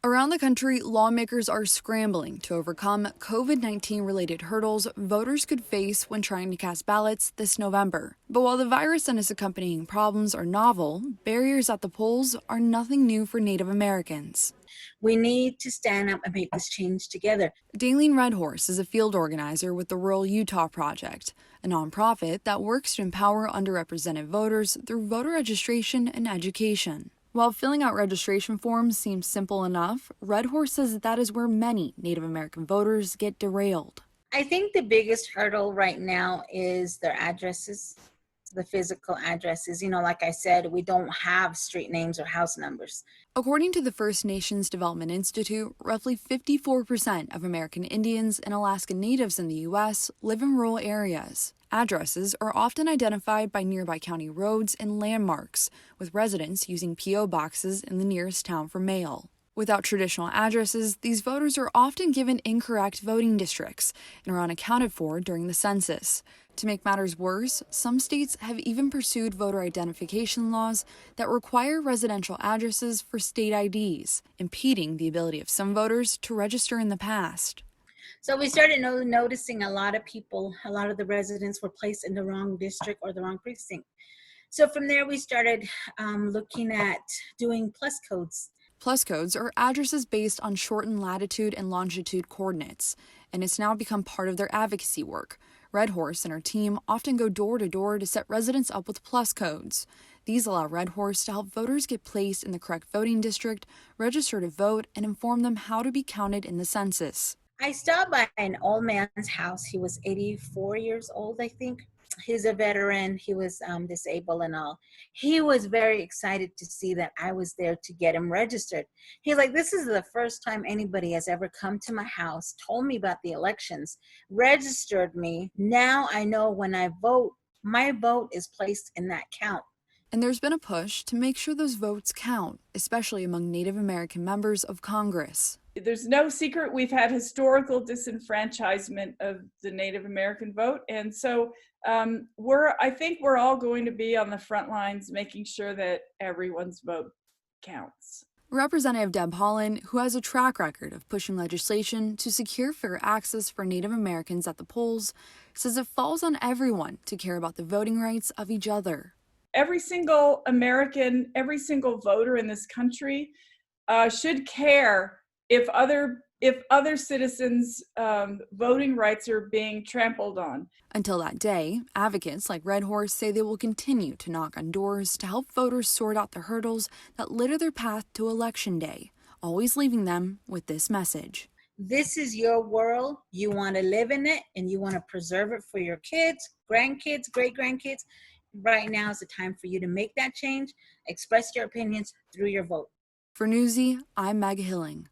Around the country, lawmakers are scrambling to overcome COVID-19 related hurdles voters could face when trying to cast ballots this November. But while the virus and its accompanying problems are novel, barriers at the polls are nothing new for Native Americans. We need to stand up and make this change together. Daleen Redhorse is a field organizer with the Rural Utah Project, a nonprofit that works to empower underrepresented voters through voter registration and education. While filling out registration forms seems simple enough, Redhorse says that is where many Native American voters get derailed. I think the biggest hurdle right now is their addresses, the physical addresses. Like I said, we don't have street names or house numbers. According to the First Nations Development Institute, roughly 54% of American Indians and Alaska Natives in the U.S. live in rural areas. Addresses are often identified by nearby county roads and landmarks, with residents using P.O. boxes in the nearest town for mail. Without traditional addresses, these voters are often given incorrect voting districts and are unaccounted for during the census. To make matters worse, some states have even pursued voter identification laws that require residential addresses for state IDs, impeding the ability of some voters to register in the past. So we started noticing a lot of the residents were placed in the wrong district or the wrong precinct. So from there, we started looking at doing plus codes. Plus codes are addresses based on shortened latitude and longitude coordinates, and it's now become part of their advocacy work. Redhorse and her team often go door to door to set residents up with plus codes. These allow Redhorse to help voters get placed in the correct voting district, register to vote, and inform them how to be counted in the census. I stopped by an old man's house. He was 84 years old, I think. He's a veteran. He was disabled and all. He was very excited to see that I was there to get him registered. He's like, this is the first time anybody has ever come to my house, told me about the elections, registered me. Now I know when I vote, my vote is placed in that count. And there's been a push to make sure those votes count, especially among Native American members of Congress. There's no secret we've had historical disenfranchisement of the Native American vote. And so I think we're all going to be on the front lines making sure that everyone's vote counts. Representative Deb Haaland, who has a track record of pushing legislation to secure fair access for Native Americans at the polls, says it falls on everyone to care about the voting rights of each other. Every single American, every single voter in this country should care if other citizens' voting rights are being trampled on. Until that day, advocates like Redhorse say they will continue to knock on doors to help voters sort out the hurdles that litter their path to Election Day, always leaving them with this message. This is your world. You want to live in it and you want to preserve it for your kids, grandkids, great-grandkids. Right now is the time for you to make that change, express your opinions through your vote. For Newsy, I'm Meg Hilling.